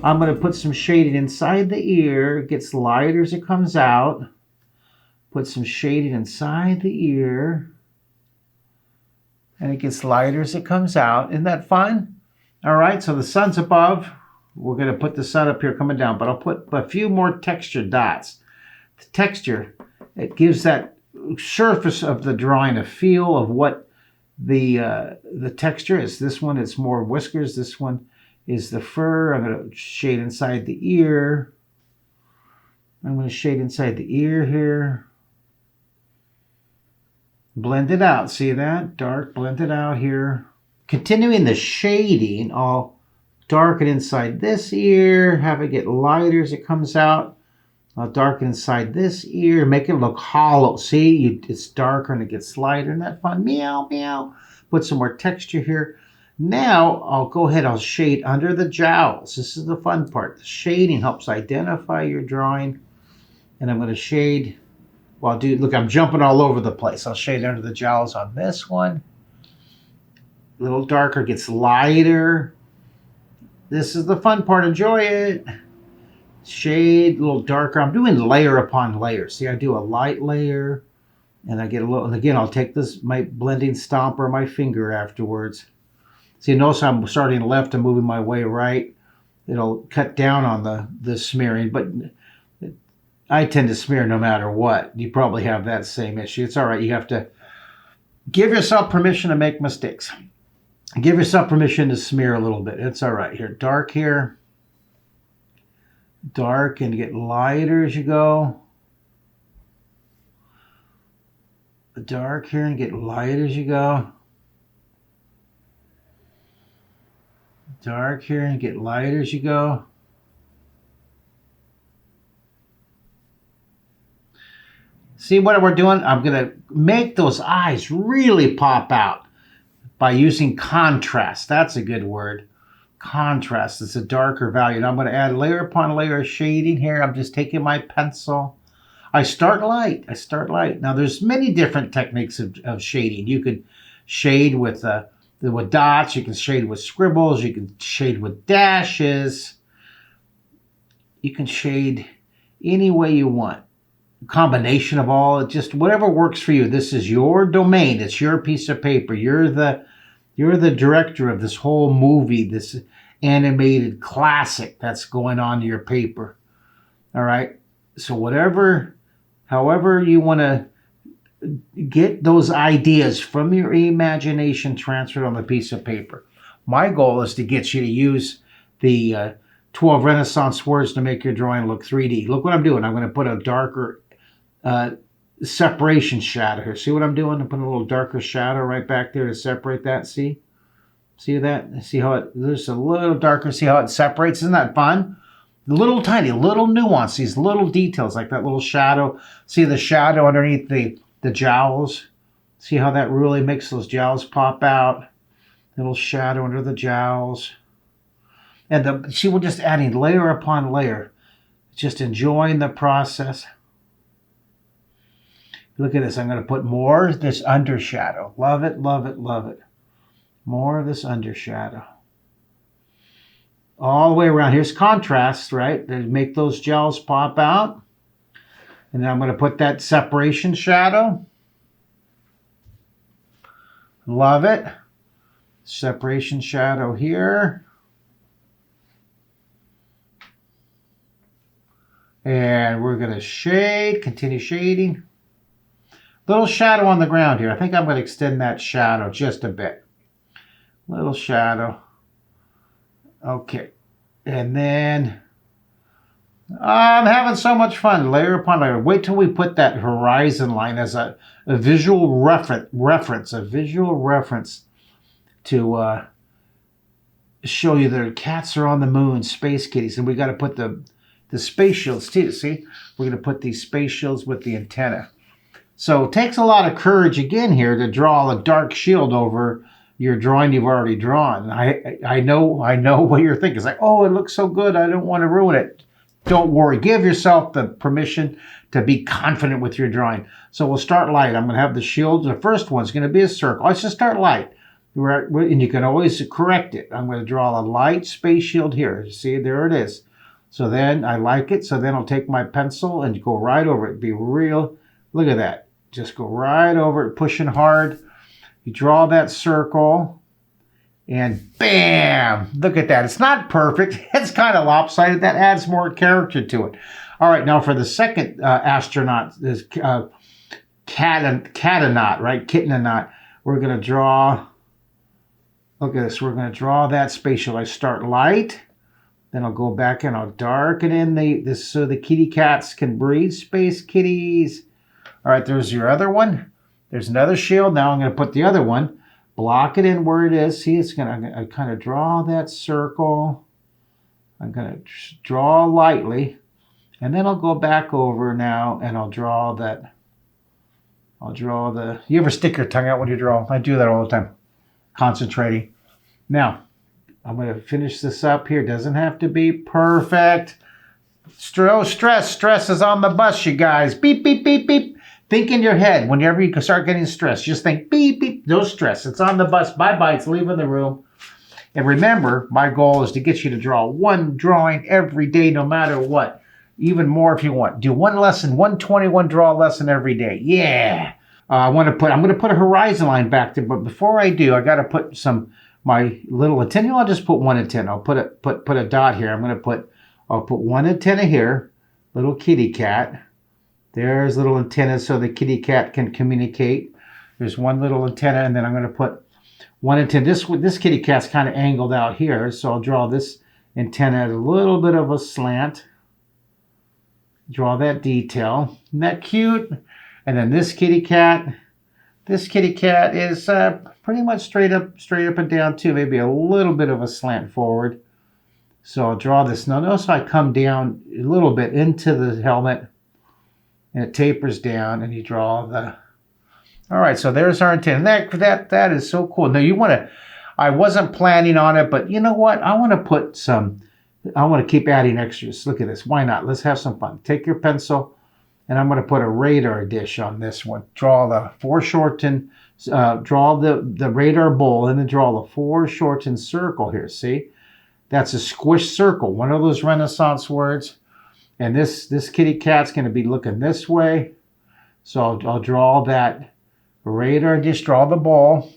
I'm going to put some shading inside the ear. It gets lighter as it comes out. Put some shading inside the ear. And it gets lighter as it comes out. Isn't that fun? All right, so the sun's above. We're going to put the sun up here coming down, but I'll put a few more texture dots. The texture, it gives that surface of the drawing a feel of what the texture is. This one, it's more whiskers. This one is the fur. I'm going to shade inside the ear. I'm going to shade inside the ear here. Blend it out. See that? Dark, blend it out here. Continuing the shading, I'll darken inside this ear, have it get lighter as it comes out. I'll darken inside this ear, make it look hollow. See, it's darker and it gets lighter. Isn't that fun? Meow, meow. Put some more texture here. Now, I'll go ahead, I'll shade under the jowls. This is the fun part. The shading helps identify your drawing. And I'm going to shade, well, look, I'm jumping all over the place. I'll shade under the jowls on this one. A little darker, gets lighter. This is the fun part. Enjoy it. Shade, a little darker. I'm doing layer upon layer. See, I do a light layer, and I get a little, and again, I'll take my blending stomper, my finger afterwards. See, notice I'm starting left and moving my way right. It'll cut down on the smearing, but I tend to smear no matter what. You probably have that same issue. It's all right. You have to give yourself permission to make mistakes. Give yourself permission to smear a little bit. It's all right. Here, dark here. Dark and get lighter as you go. Dark here and get light as you go. Dark here and get lighter as you go. See what we're doing? I'm going to make those eyes really pop out by using contrast. That's a good word. Contrast. It's a darker value. Now I'm going to add layer upon layer of shading here. I'm just taking my pencil. I start light. Now there's many different techniques of shading. You could shade with dots. You can shade with scribbles. You can shade with dashes. You can shade any way you want. Combination of all, just whatever works for you. This is your domain. It's your piece of paper. You're the director of this whole movie, this animated classic that's going on your paper. All right. So however you want to get those ideas from your imagination transferred on the piece of paper. My goal is to get you to use the 12 Renaissance words to make your drawing look 3D. Look what I'm doing. I'm going to put a darker separation shadow here. See what I'm doing? I'm putting a little darker shadow right back there to separate that. See that? See how there's a little darker. See how it separates? Isn't that fun? Little tiny, little nuance, these little details like that little shadow. See the shadow underneath the jowls? See how that really makes those jowls pop out? Little shadow under the jowls. And see, we're just adding layer upon layer. Just enjoying the process. Look at this. I'm going to put more of this undershadow. Love it, love it, love it. More of this undershadow. All the way around. Here's contrast, right? To make those gels pop out. And then I'm going to put that separation shadow. Love it. Separation shadow here. And we're going to shade, continue shading. Little shadow on the ground here. I think I'm going to extend that shadow just a bit. Little shadow. Okay. And then I'm having so much fun. Layer upon layer. Wait till we put that horizon line as a visual reference. A visual reference to show you that cats are on the moon, space kitties. And we got to put the space shields too. See? We're going to put these space shields with the antenna. So it takes a lot of courage again here to draw a dark shield over your drawing you've already drawn. I know what you're thinking. It's like, oh, it looks so good. I don't want to ruin it. Don't worry. Give yourself the permission to be confident with your drawing. So we'll start light. I'm going to have the shield. The first one's going to be a circle. Let's just start light. And you can always correct it. I'm going to draw a light space shield here. See, there it is. So then I like it. So then I'll take my pencil and go right over it. Be real. Look at that. Just go right over it, pushing hard. You draw that circle. And bam! Look at that. It's not perfect. It's kind of lopsided. That adds more character to it. All right, now for the second astronaut, this catanaut, right? Kitnanaut. We're going to draw, look at this. We're going to draw that spatial. I start light. Then I'll go back and I'll darken in this so the kitty cats can breathe. Space kitties. All right, there's your other one. There's another shield. Now I'm going to put the other one. Block it in where it is. See, I'm going to kind of draw that circle. I'm going to draw lightly. And then I'll go back over now and I'll draw that. You ever stick your tongue out when you draw? I do that all the time. Concentrating. Now, I'm going to finish this up here. Doesn't have to be perfect. Stress is on the bus, you guys. Beep, beep, beep, beep. Think in your head whenever you start getting stressed. Just think, beep, beep. No stress. It's on the bus. Bye-bye. It's leaving the room. And remember, my goal is to get you to draw one drawing every day, no matter what. Even more if you want. Do one lesson, 121 draw lesson every day. Yeah. I'm going to put a horizon line back there. But before I do, I got to put my little antenna. I'll just put one antenna. I'll put a dot here. I'll put one antenna here. Little kitty cat. There's little antennas so the kitty cat can communicate. There's one little antenna, and then I'm going to put one antenna. This kitty cat's kind of angled out here, so I'll draw this antenna at a little bit of a slant. Draw that detail. Isn't that cute? And then this kitty cat is pretty much straight up and down too. Maybe a little bit of a slant forward. So I'll draw this. Now notice I come down a little bit into the helmet. And it tapers down, and you draw the. All right, so there's our antenna. That is so cool. Now I wasn't planning on it, but you know what? I want to keep adding extras. Look at this. Why not? Let's have some fun. Take your pencil, and I'm going to put a radar dish on this one. Draw the foreshortened. Draw the radar bowl, and then draw the foreshortened circle here. See, that's a squished circle. One of those Renaissance words. And this kitty cat's going to be looking this way. So I'll draw that radar dish, draw the ball,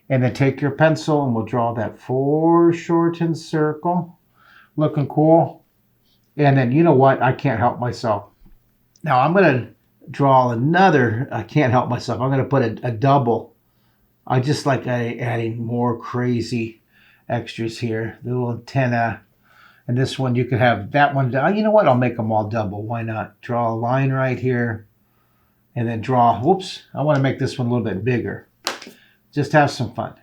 and then take your pencil and we'll draw that foreshortened circle. Looking cool. And then you know what? I can't help myself. Now I'm going to draw another. I can't help myself. I'm going to put a double. I just like adding more crazy extras here. Little antenna. And this one, you could have that one. You know what? I'll make them all double. Why not? Draw a line right here. And then draw. Whoops. I want to make this one a little bit bigger. Just have some fun.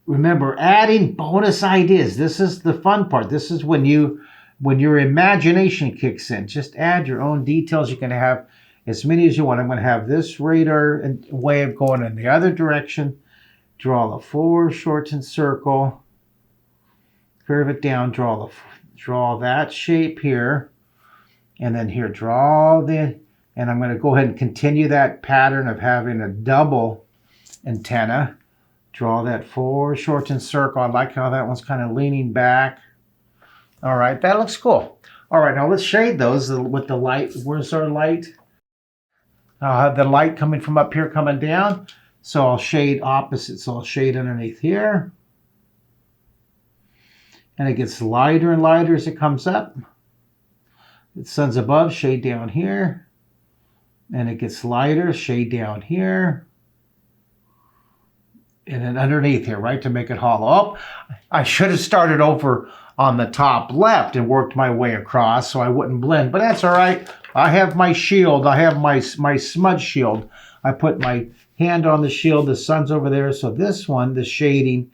Remember, adding bonus ideas. This is the fun part. This is when your imagination kicks in. Just add your own details. You can have as many as you want. I'm going to have this radar way of going in the other direction. Draw the foreshortened circle. Curve it down, draw that shape here, and then here and I'm going to go ahead and continue that pattern of having a double antenna. Draw that foreshortened circle. I like how that one's kind of leaning back. All right, that looks cool. All right, now let's shade those with the light. Where's our light? I'll have the light coming from up here coming down, so I'll shade opposite. So I'll shade underneath here. And it gets lighter and lighter as it comes up. The sun's above, shade down here. And it gets lighter, shade down here. And then underneath here, right, to make it hollow. Oh, I should have started over on the top left and worked my way across so I wouldn't blend. But that's all right. I have my shield. I have my smudge shield. I put my hand on the shield. The sun's over there. So this one, the shading,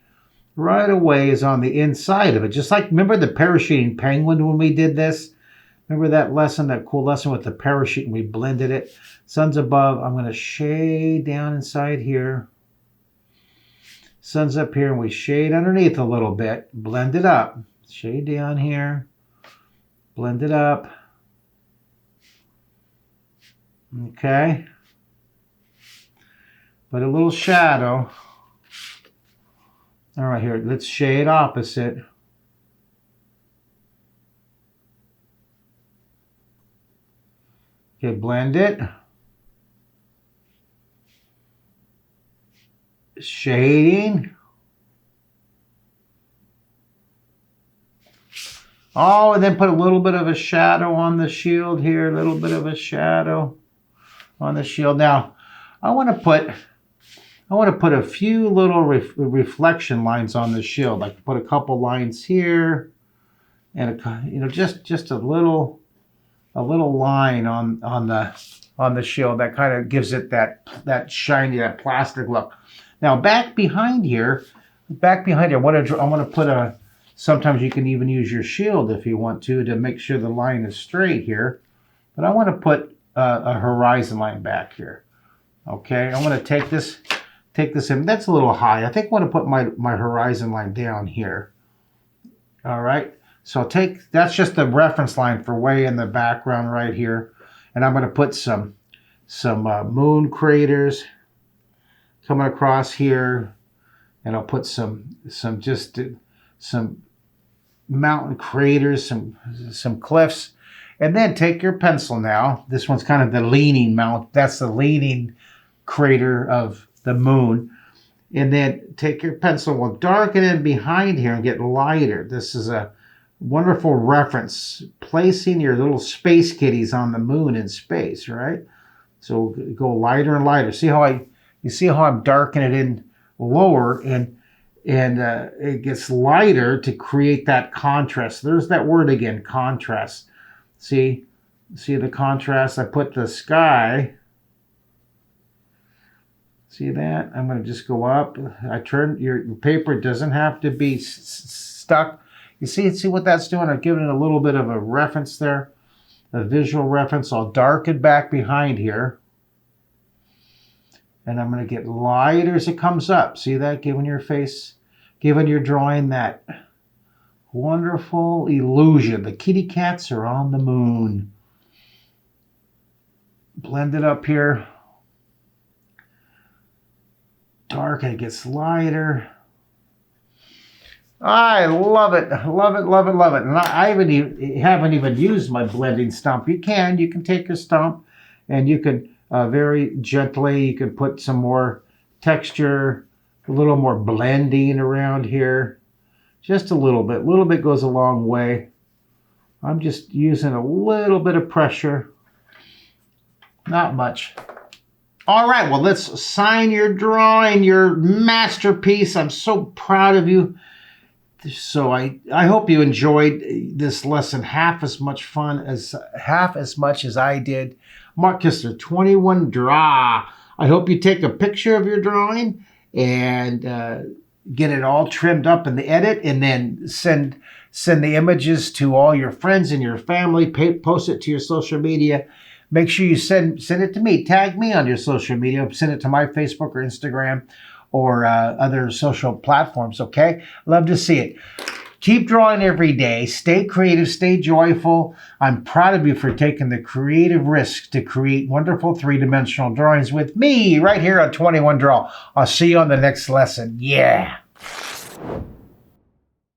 right away is on the inside of it. Just like, remember the parachuting penguin when we did this? Remember that lesson, that cool lesson with the parachute and we blended it? Sun's above. I'm going to shade down inside here. Sun's up here and we shade underneath a little bit. Blend it up. Shade down here. Blend it up. Okay. Put a little shadow. All right, here, let's shade opposite. Okay, blend it. Shading. Oh, and then put a little bit of a shadow on the shield here, a little bit of a shadow on the shield. Now, I want to put a few little reflection lines on the shield. Like put a couple lines here, and just a little line on the shield that kind of gives it that shiny, that plastic look. Now back behind here, I want to put a. Sometimes you can even use your shield if you want to make sure the line is straight here. But I want to put a horizon line back here. Okay, I'm going to take this in. That's a little high. I think I want to put my horizon line down here. All right. So that's just the reference line for way in the background right here. And I'm going to put some moon craters coming across here. And I'll put some mountain craters, some cliffs. And then take your pencil now. This one's kind of the leaning mount. That's the leaning crater of the moon. And then take your pencil, we'll darken it behind here and get lighter. This is a wonderful reference, placing your little space kitties on the moon in space, right? So go lighter and lighter. You see how I'm darkening it in lower, and it gets lighter to create that contrast. There's that word again, contrast. See the contrast? I put the sky. See that? I'm going to just go up. I turn your paper. Doesn't have to be stuck. You see what that's doing? I've given it a little bit of a reference there, a visual reference. I'll darken back behind here. And I'm going to get lighter as it comes up. See that? Giving your drawing that wonderful illusion. The kitty cats are on the moon. Blend it up here. Dark, and it gets lighter. I love it. Love it, love it, love it. And I haven't even used my blending stump. You can take your stump and you can very gently, you can put some more texture, a little more blending around here. Just a little bit. A little bit goes a long way. I'm just using a little bit of pressure. Not much. All right, well, let's sign your drawing, your masterpiece. I'm so proud of you. So I hope you enjoyed this lesson half as much as I did. Mark Kistler, 21 Draw. I hope you take a picture of your drawing and get it all trimmed up in the edit, and then send the images to all your friends and your family. Post it to your social media. Make sure you send it to me. Tag me on your social media. Send it to my Facebook or Instagram or other social platforms, okay? Love to see it. Keep drawing every day. Stay creative. Stay joyful. I'm proud of you for taking the creative risk to create wonderful three-dimensional drawings with me right here on 21 Draw. I'll see you on the next lesson. Yeah.